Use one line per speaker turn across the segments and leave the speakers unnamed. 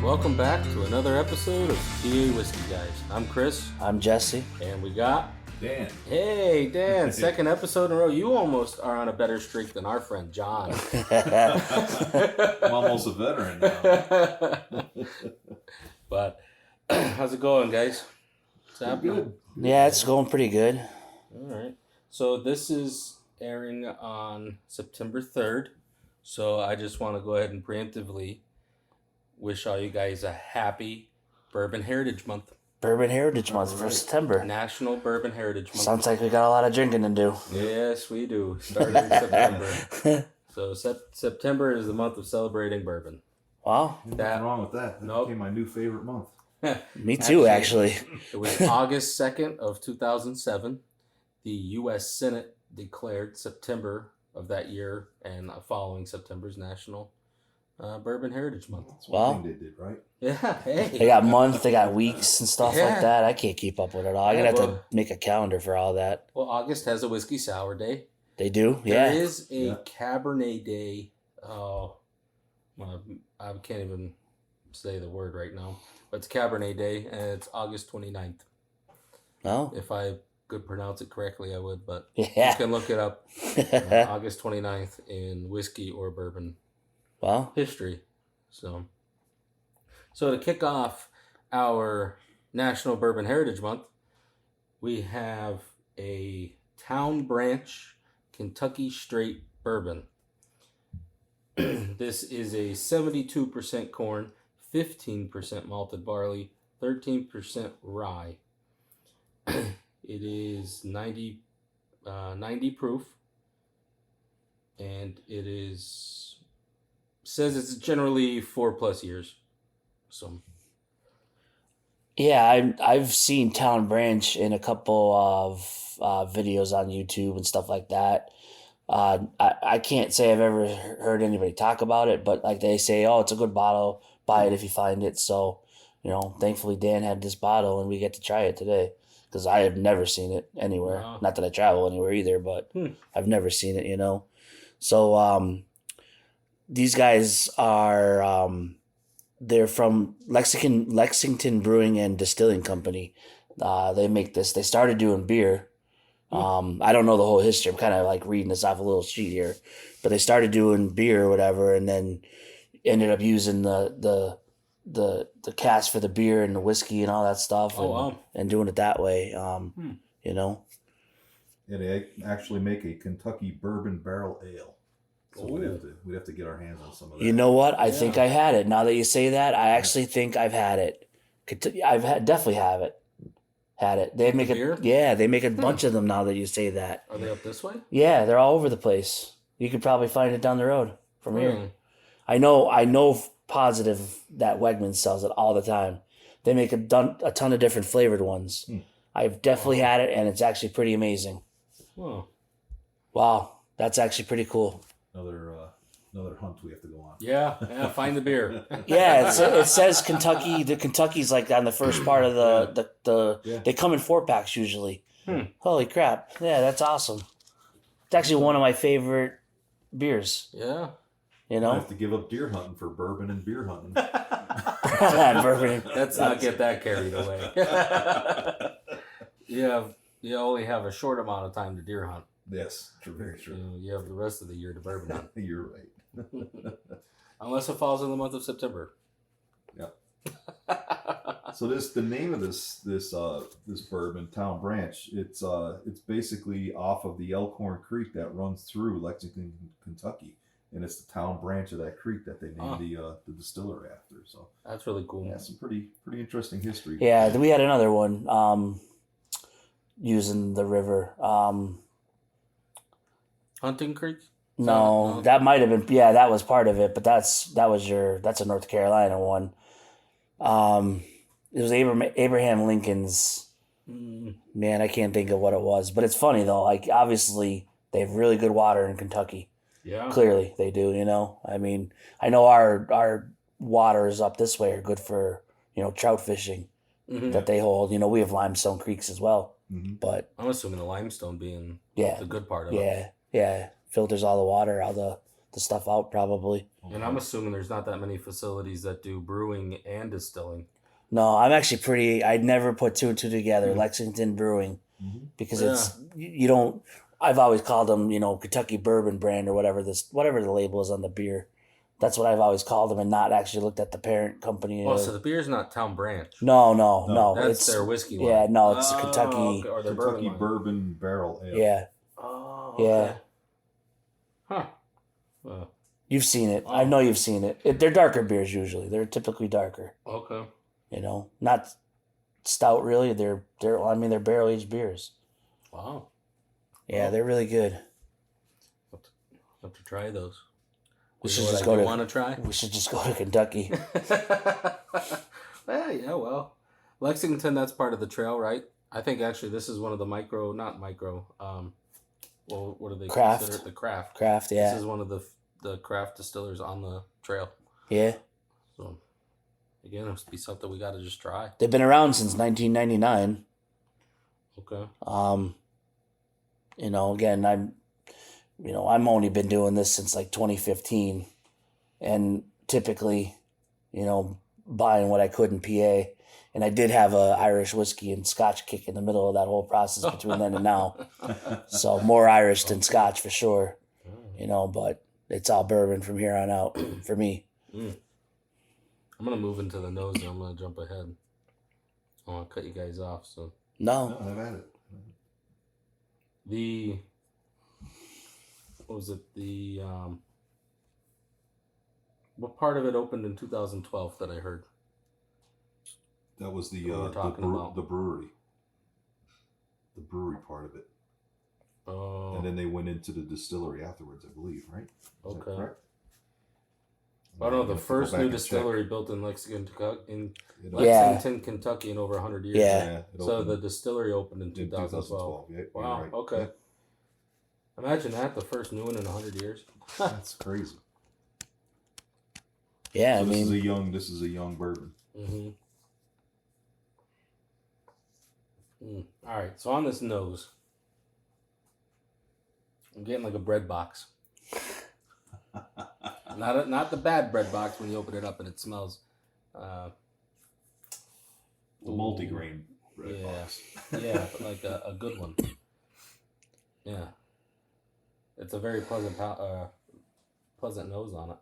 Welcome back to another episode of PA Whiskey Guys. I'm Chris.
I'm Jesse.
And we got...
Dan.
Hey, Dan. Second episode in a row. You almost are on a better streak than our friend John.
I'm almost a veteran now.
But how's it going, guys? What's happening?
Good.
Yeah, it's going pretty good.
All right. So this is airing on September 3rd. So I just want to go ahead and preemptively wish all you guys a happy Bourbon Heritage Month.
Bourbon Heritage Month for September.
National Bourbon Heritage Month.
Sounds like we got a lot of drinking to do.
Yes, we do. Starting in September. So September is the month of celebrating bourbon.
Wow.
Nothing wrong with that. That became my new favorite month.
Me too, actually.
It was August 2nd of 2007. The U.S. Senate declared September of that year and following September's National Bourbon Heritage Month.
That's one thing they did, right?
Yeah, hey.
They got months, they got weeks and stuff
Yeah.
like that. I can't keep up with it all. I'm going to have to make a calendar for all that.
Well, August has a whiskey sour day.
They do? Yeah.
There is a Cabernet day. Oh, well, I can't even say the word right now. But it's Cabernet day, and it's August 29th.
Oh.
If I could pronounce it correctly, I would. But
Yeah.
you can look it up. August 29th in whiskey or bourbon
Well,
history. So to kick off our National Bourbon Heritage Month, we have a Town Branch Kentucky Straight Bourbon. This is a 72% corn, 15% malted barley, 13% rye. It is 90 proof, and it says it's generally 4+ years. So
yeah, I've seen Town Branch in a couple of videos on YouTube and stuff like that. I can't say I've ever heard anybody talk about it, but like they say, oh, it's a good bottle, buy it if you find it. So, thankfully Dan had this bottle and we get to try it today because I have never seen it anywhere.
Wow.
Not that I travel anywhere either, but I've never seen it, So these guys are, they're from Lexington Brewing and Distilling Company. They make this. They started doing beer. I don't know the whole history. I'm kind of like reading this off a little sheet here, but they started doing beer or whatever, and then ended up using the cask for the beer and the whiskey and all that stuff, and doing it that way.
Yeah, they actually make a Kentucky bourbon barrel ale. So we'd have to get our hands on some of that.
You know what? I think I had it. Now that you say that, I actually think I've had it. Definitely have it. Had it. They make
beer?
They make a bunch of them now that you say that.
are they up this way?
Yeah, they're all over the place. You could probably find it down the road from here. I know positive that Wegmans sells it all the time. They make a ton of different flavored ones. I've definitely had it, and it's actually pretty amazing.
Whoa.
Wow, that's actually pretty cool.
Another hunt we have to go on.
Yeah, find the beer.
Yeah, it says Kentucky. The Kentucky's like on the first part of the They come in 4-packs usually. Holy crap! Yeah, that's awesome. It's actually one of my favorite beers.
Yeah.
I have to give up deer hunting for bourbon and beer hunting.
Bourbon.
Let's not get that carried away. You only have a short amount of time to deer hunt.
Yes, very true.
You have the rest of the year to bourbon hunt.
You're right.
Unless it falls in the month of September.
Yeah. So the name of this bourbon, Town Branch, it's basically off of the Elkhorn Creek that runs through Lexington, Kentucky, and it's the Town Branch of that creek that they named the distillery after. So
that's really cool.
Yeah, some pretty interesting history.
Yeah, we had another one using the river.
Hunting Creek?
No, that might have been. Yeah, that was part of it, but that's a North Carolina one. It was Abraham Lincoln's. Man, I can't think of what it was, but it's funny though. Like obviously, they have really good water in Kentucky.
Yeah,
clearly they do. I mean, I know our waters up this way are good for trout fishing that they hold. We have limestone creeks as well, but
I'm assuming the limestone being the good part of it.
Yeah, filters all the water out the stuff out probably.
And I'm assuming there's not that many facilities that do brewing and distilling.
No, I'm actually I'd never put two and two together.
Mm-hmm.
Lexington Brewing, because
Yeah.
it's you don't. I've always called them, Kentucky Bourbon brand or whatever the label is on the beer. That's what I've always called them, and not actually looked at the parent company.
Oh, so the beer's not Town Branch.
No.
That's
It's
their whiskey line.
Yeah, no, it's Kentucky.
Okay. Or their
Kentucky
bourbon line.
bourbon barrel ale.
Yeah,
Oh,
yeah.
okay. Huh. Well,
You've seen it.
Oh.
I know you've seen it. They're darker beers usually. They're typically darker.
okay.
Not stout really. They're barrel aged beers.
Wow.
Yeah, they're really good.
Have to try those.
We
Is
should
it
just
what
go
I
to
want to try.
We should just go to Kentucky.
Well, Lexington, that's part of the trail, right? I think actually this is one of the not micro, well, what do they
Craft.
consider it? The craft.
Craft, yeah.
This is one of the craft distillers on the trail.
Yeah.
So, again, it must be something we got to just try.
They've been around since 1999.
Okay.
Again, I'm only been doing this since like 2015, and typically, buying what I could in PA, and I did have a Irish whiskey and Scotch kick in the middle of that whole process between then and now. So more Irish than Scotch for sure, but it's all bourbon from here on out for me.
I'm gonna move into the nose and I'm gonna jump ahead. I want to cut you guys off. So
No,
I've had it.
what was it? What part of it opened in 2012 that I heard?
That was the
What we're talking about.
the brewery. The brewery part of it.
Oh,
And then they went into the distillery afterwards, I believe, right? Is that
Okay.
correct?
I don't know.
I'll
The
have to go
first
back
new
and check.
distillery built in Lexington,
Yeah.
Kentucky, in over 100 years.
Yeah.
it
So
opened
the distillery opened in
in
2012.
2012. Yeah, you're
Wow.
right.
Okay.
Yeah,
Imagine that, the first new one in 100 years.
that's crazy.
yeah,
So
I
this
mean,
is a young bourbon.
Mm-hmm. All right. So on this nose, I'm getting like a bread box. Not the bad bread box when you open it up and it smells.
The multi-grain bread box.
Yeah, but like a good one. Yeah. It's a very pleasant nose on it.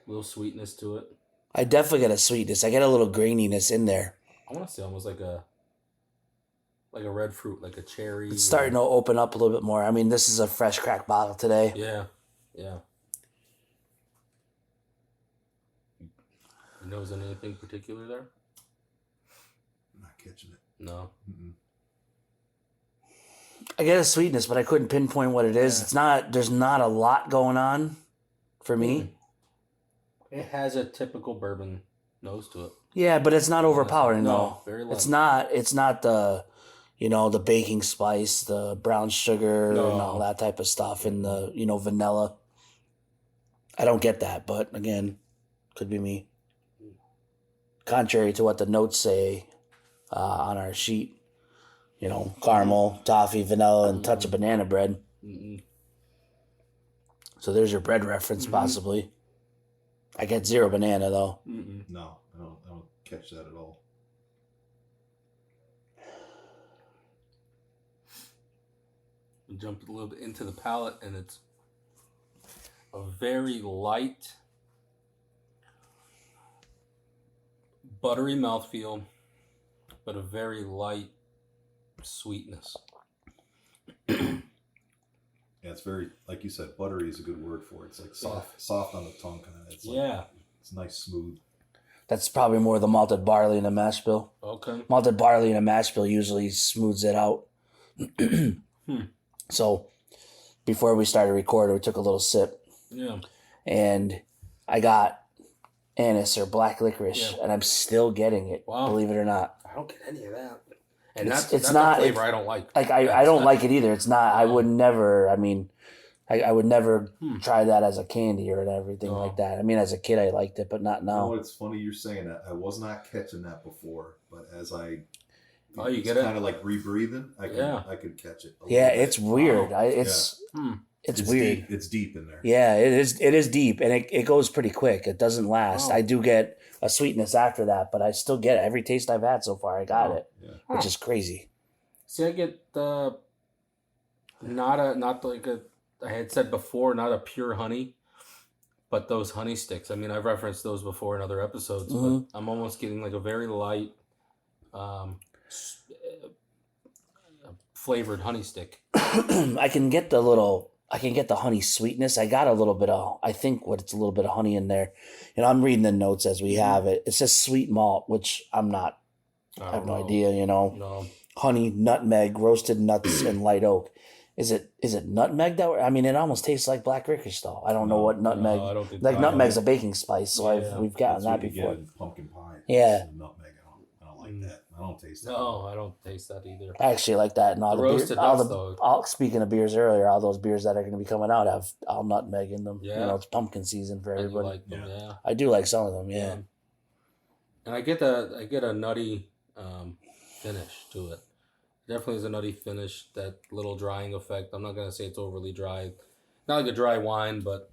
A little sweetness to it.
I definitely get a sweetness. I get a little graininess in there.
I want to say almost like a red fruit, like a cherry.
It's starting to open up a little bit more. I mean, this is a fresh crack bottle today.
Yeah. You noticing anything particular there?
I'm not catching it.
No.
Mm-mm.
I get a sweetness, but I couldn't pinpoint what it is.
Yeah.
There's not a lot going on for me.
It has a typical bourbon nose to it.
Yeah, but it's not overpowering
No,
though.
very light.
It's not the the baking spice, the brown sugar
No.
and all that type of stuff, and the vanilla. I don't get that, but again, could be me. Contrary to what the notes say on our sheet, caramel, toffee, vanilla, and touch of banana bread.
Mm-mm.
So there's your bread reference, possibly. I get 0 banana though.
Mm-mm.
No, I don't catch that at all.
We jumped a little bit into the palate, and it's a very light, buttery mouthfeel, but a very light sweetness.
Yeah, it's very, like you said, buttery is a good word for it. It's like soft on the tongue kind of. It's like,
Yeah.
It's nice, smooth.
That's probably more the malted barley in a mash bill.
Okay.
Malted barley in a mash bill usually smooths it out. So before we started recording, we took a little sip,
Yeah.
and I got anise or black licorice,
Yeah.
and I'm still getting it.
Wow.
Believe it or not.
I don't get any of that. And
It's
that's
not-
a flavor I don't like.
Like I don't like it either. It's not. I would never. I mean, I would never try that as a candy or everything
No.
like that. I mean, as a kid, I liked it, but not
You know
now.
what? It's funny you're saying that. I was not catching that before, but as I
Oh, you get it?
kind of like rebreathing, I could
Yeah.
I could catch it. a
Yeah,
little bit.
it's weird.
Wow.
It's
Hmm.
It's weird.
Deep. It's deep in there.
Yeah, it is. It is deep, and it goes pretty quick. It doesn't last.
Oh.
I do get a sweetness after that, but I still get it. Every taste I've had so far, I got it, which is crazy.
See, I get the not like a I had said before, not a pure honey, but those honey sticks. I mean, I've referenced those before in other episodes, but I'm almost getting like a very light, flavored honey stick.
I can get the honey sweetness. I got a little bit of, I think what it's a little bit of honey in there. I'm reading the notes as we have it. It says sweet malt, which I have no idea,
No.
Honey, nutmeg, roasted nuts, and light oak. Is it nutmeg that? I mean, it almost tastes like black licorice though. I don't know what nutmeg.
No, I don't think
nutmeg's a baking spice, so we've gotten
That's
that
what you
before.
get in pumpkin pie.
Yeah.
Nutmeg. I don't like that. I don't taste that.
No, I don't taste that either.
I actually like that. And all
The
the,
roasted nuts, though.
speaking of beers earlier, all those beers that are going to be coming out have all nutmeg in them.
Yeah.
It's pumpkin season for
I do
everybody.
like them, yeah.
I do like some of them, yeah.
And I get a nutty finish to it. Definitely is a nutty finish, that little drying effect. I'm not going to say it's overly dry. Not like a dry wine, but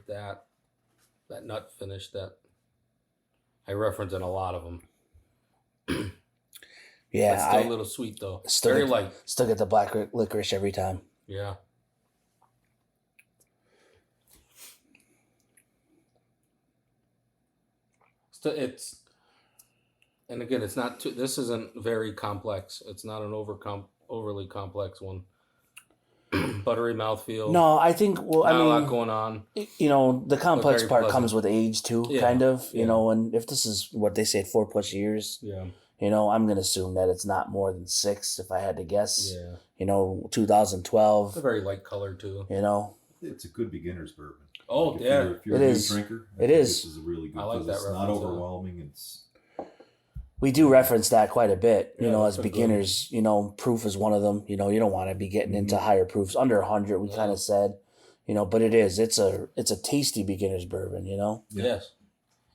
that nut finish that I reference in a lot of them.
Yeah.
It's still a little sweet, though. Very light.
Still get the black licorice every time.
Yeah. It's and again, it's not too. This isn't very complex. It's not an overly complex one. Buttery mouthfeel.
No, I think. Well,
not
I mean,
a lot going on.
The complex
very
part
pleasant.
comes with age too,
Yeah,
kind of.
yeah.
And if this is what they say, 4+ years.
Yeah.
I'm gonna assume that it's not more than 6, if I had to guess.
Yeah.
2012.
It's a very light color too.
It's a good beginner's bourbon.
Oh,
If
yeah.
you're
It
a
is.
new drinker,
It
think
is.
This is really good.
I like
'cause
that
It's not
reference, yeah.
overwhelming. It's
We do reference that quite a bit,
Yeah,
as
that's a good
beginners. Proof is one of them. You don't want to be getting into higher proofs. Under 100, we kind of said, but it is. It's a tasty beginner's bourbon.
Yes.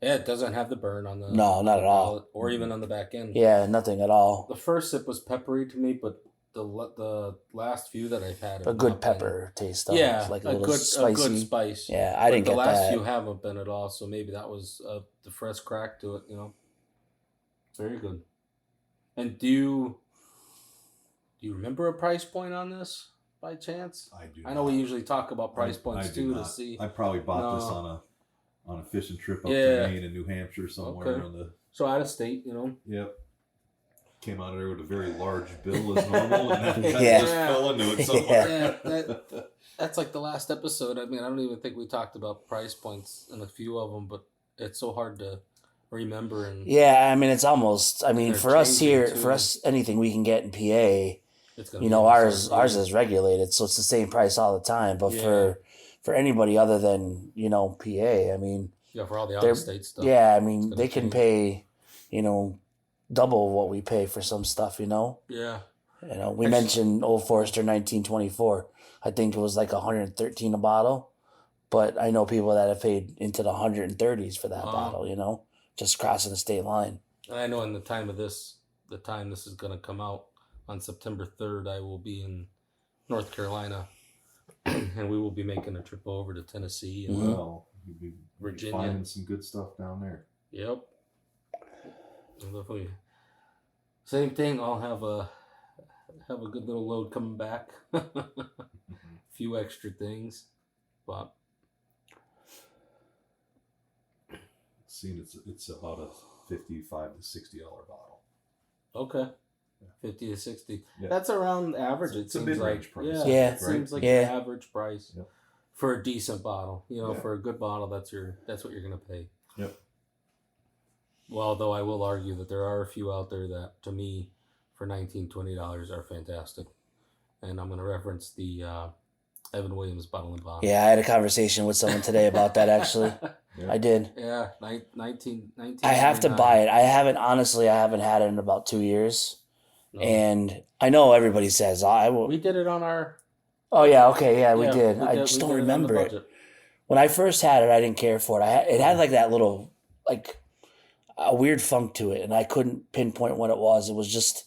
Yeah, it doesn't have the burn on the.
No, not at all.
palate, or even on the back end.
Yeah, nothing at all.
The first sip was peppery to me, but the last few that I've had,
A
have
good
not been-
pepper taste. Though.
Yeah,
It's like a
a
little
good
spicy.
spice.
Yeah, I didn't
the
get
last
that.
few haven't been at all, so maybe that was the fresh crack to it. Very good. And do you remember a price point on this by chance?
I do.
I know we usually talk about price points
do
too
not.
to see.
I probably bought this
No.
on a fishing trip up
Yeah.
to Maine and New Hampshire somewhere
Okay.
on the.
So out of state,
Yep. Came out of there with a very large bill as normal, and then
Yeah.
just fell into it somewhere.
Yeah, that's like the last episode. I mean, I don't even think we talked about price points in a few of them, but it's so hard to remember. And
Yeah, I mean, it's almost. I mean,
They're
for us
changing,
here,
too.
for us, anything we can get in PA,
it's gonna be the
ours
same.
is regulated, so it's the same price all the time. But
Yeah.
for anybody other than PA, I mean,
Yeah, for all the out
they're-
of state stuff.
yeah, I mean,
gonna
they can
change.
pay, double what we pay for some stuff. We
Yeah.
mentioned Old Forester 1924. I think it was like 113 a bottle, but I know people that have paid into the 130s for that
Wow.
bottle. Just crossing the state line.
And I know in the time this is going to come out on September 3rd, I will be in North Carolina, and we will be making a trip over to Tennessee and
Well, you'll be
Virginia.
finding some good stuff down there.
Yep. And definitely. Same thing. I'll have a good little load coming back. Few extra things, but
Seeing it's about a $55 to $60 bottle.
okay. 50 to 60.
Yeah.
That's around average.
It's
it
a
seems
mid-range
like.
price.
Yeah.
It seems like
Yeah.
the average price
Yep.
for a decent bottle.
Yeah.
For a good bottle, that's what you're gonna pay.
Yep.
Well, though I will argue that there are a few out there that, to me, for $19-20 are fantastic, and I'm gonna reference the Evan Williams bottle and bond.
Yeah, I had a conversation with someone today about that. Actually,
Yeah.
I did.
Yeah, 19.
I have to buy it. I haven't had it in about 2 years,
No.
and I know everybody says I will.
We did it on our.
Oh yeah, okay, yeah, we
yeah,
did.
we
I
did-
just
we
don't
did it on the
remember it.
budget.
When I first had it, I didn't care for it. It had like that little like a weird funk to it, and I couldn't pinpoint what it was. It was just,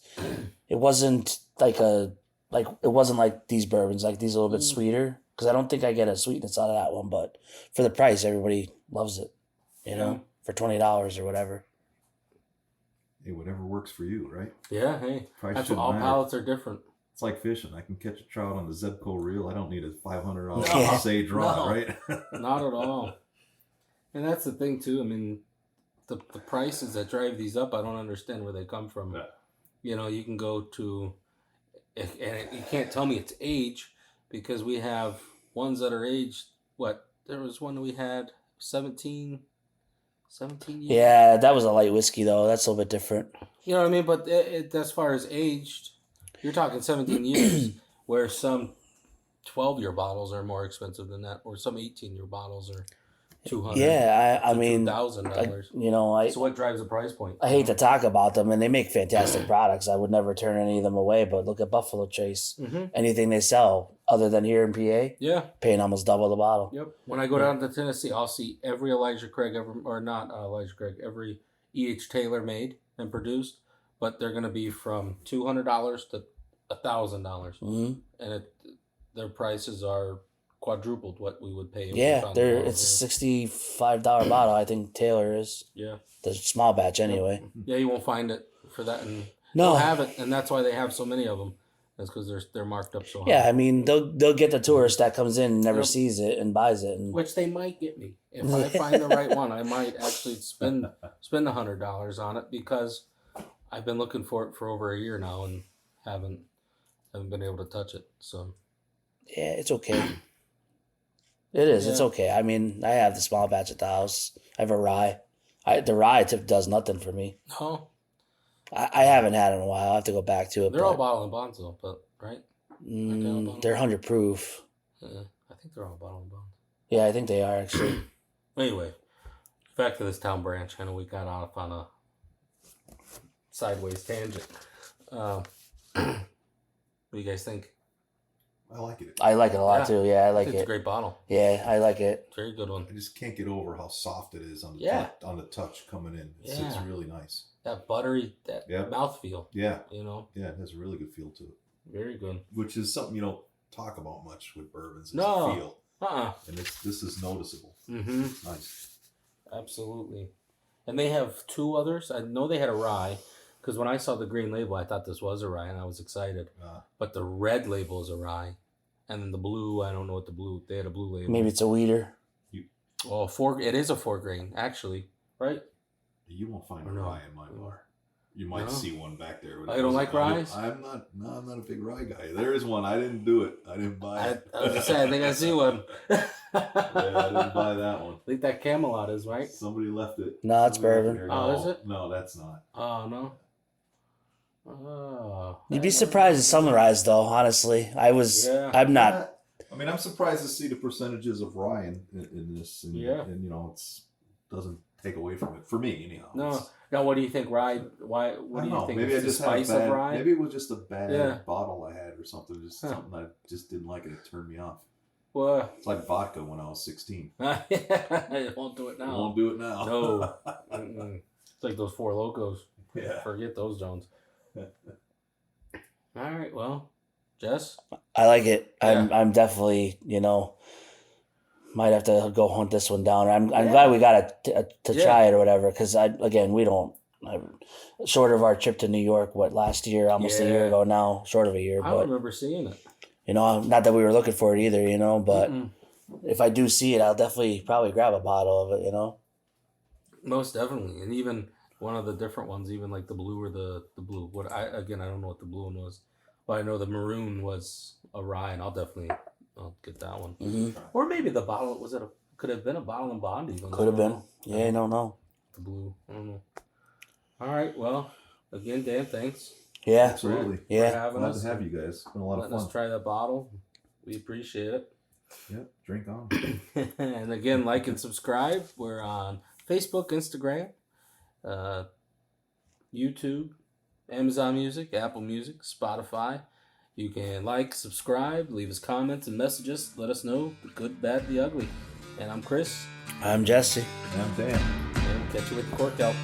it wasn't like it wasn't like these bourbons. Like these a little bit sweeter. because I don't think I get a sweetness out of that one. But for the price, everybody loves it. You know, for $20 or whatever.
Hey, whatever works for you, right?
Yeah, hey.
Price
That's what
shouldn't
all
matter.
palates are different.
It's like fishing. I can catch a trout on the Zebco reel. I don't need a $500
No.
Sage rod,
No.
right?
Not at all. And that's the thing, too. I mean, the prices that drive these up, I don't understand where they come from.
Yeah.
You know, you can go to, and you can't tell me it's age, because we have ones that are aged, what? There was one we had 17 years.
Yeah, that was a light whiskey though. That's a little bit different.
You know what I mean? But as far as aged, you're talking 17 years, where some 12-year bottles are more expensive than that, or some 18-year bottles are $200.
Yeah, I mean,
$2,000.
you know,
So what drives the price point?
I hate to talk about them, and they make fantastic products. I would never turn any of them away. But look at Buffalo Trace.
Mm-hmm.
Anything they sell, other than here in PA,
Yeah.
paying almost double the bottle.
Yep. When I go down to Tennessee, I'll see every Elijah Craig every E.H. Taylor made and produced, but they're going to be from $200 to $1,000,
Mm-hmm.
and their prices are quadrupled what we would pay. If we
Yeah,
found the bottle
it's a
here.
$65 bottle. I think Taylor is
Yeah.
the small batch anyway.
Yeah, you won't find it for that, and
No.
they'll have it, and that's why they have so many of them. That's because they're marked up so high.
Yeah, I mean they'll get the tourist that comes in and never
Yep.
sees it and buys it. And
Which they might get me. If I find the right one, I might actually spend $100 on it, because I've been looking for it for over a year now and haven't been able to touch it. So
yeah, it's okay. It is. It's
Yeah.
okay. I mean, I have the small batch at the house. I have a rye. The rye does nothing for me.
no,
I haven't had it in a while. I have to go back to it.
they're all
but,
bottle and bonds though, but right?
they're 100 proof.
I think they're all bottle and bonds.
Yeah, I think they are actually.
Anyway, back to this town branch. I know we got off on a sideways tangent. What do you guys think?
I like it.
I like it a lot
Yeah.
too. Yeah, I like
It's a
it.
great bottle.
Yeah, I like it.
Very good one.
I just can't get over how soft it is on the
Yeah.
on the touch coming in. It's
Yeah.
really nice.
That buttery, that
Yep.
mouthfeel.
Yeah,
You know,
yeah, it has a really good feel to it,
very good.
which is something you don't talk about much with bourbons. Is
No.
the feel, and this is noticeable.
Mm-hmm.
It's nice.
Absolutely. And they have two others. I know they had a rye, because when I saw the green label, I thought this was a rye, and I was excited. But the red label is a rye, and then the blue, I don't know what the blue. They had a blue label.
Maybe it's a weeder.
Oh, it is a 4-grain actually, right?
You won't find a
Or no?
rye in my bar. You might
No?
see one back there.
Oh, you don't like ryes?
I'm not a big rye guy. There is one. I didn't do it. I didn't buy it.
I was gonna say, I think I see one.
Yeah, I didn't buy that one.
I think that Camelot is, right?
Somebody left it.
No, it's
Somebody left
bourbon.
there.
Oh,
No,
is it?
No, that's not.
Oh, no. Oh.
You'd be surprised at some ryes, though. Honestly,
Yeah.
I'm not.
I mean, I'm surprised to see the percentages of rye in this. And,
Yeah.
And you know, doesn't take away from it for me anyhow.
No.
It's-
Now, what do you think, rye? Why?
I
What
don't
do you
know.
think?
Maybe I
It's the
just had a
spice
bad.
of rye.
Maybe it was just a bad
Yeah.
bottle I had or something. Just
Huh.
something I just didn't like, and it turned me off.
Well,
It's like vodka when I was 16.
I won't do it
I
now.
won't do it now.
No. Mm-mm. It's like those Four Locos.
Yeah.
Forget those Jones. All right. Well, Jess.
I like it.
Yeah.
I'm definitely, might have to go hunt this one down. I'm
Yeah.
glad we got to
Yeah.
try it or whatever, because we don't. Short of our trip to New York, last year, almost a year
Yeah.
ago now, short of a year,
I
but
remember seeing it.
not that we were looking for it either, but
Mm-mm.
if I do see it, I'll definitely probably grab a bottle of it,
Most definitely, and even one of the different ones, even like the blue or the blue. I don't know what the blue one was, but I know the maroon was a rye, and I'll get that one.
Mm-hmm.
Or maybe the bottle could have been a bottle and bond even.
Could have been. Yeah, I don't know.
The blue. I don't know. All right. Well, again, Dan, thanks.
Yeah.
Absolutely.
For
Yeah.
having
Glad
us.
to have you guys. It's been a lot of
Letting us
fun.
try that bottle. We appreciate it.
Yep. Drink on.
And again, like and subscribe. We're on Facebook, Instagram, YouTube, Amazon Music, Apple Music, Spotify. You can like, subscribe, leave us comments and messages. Let us know the good, bad, the ugly. And I'm Chris.
I'm Jesse.
And I'm Dan.
And catch you with the cork out.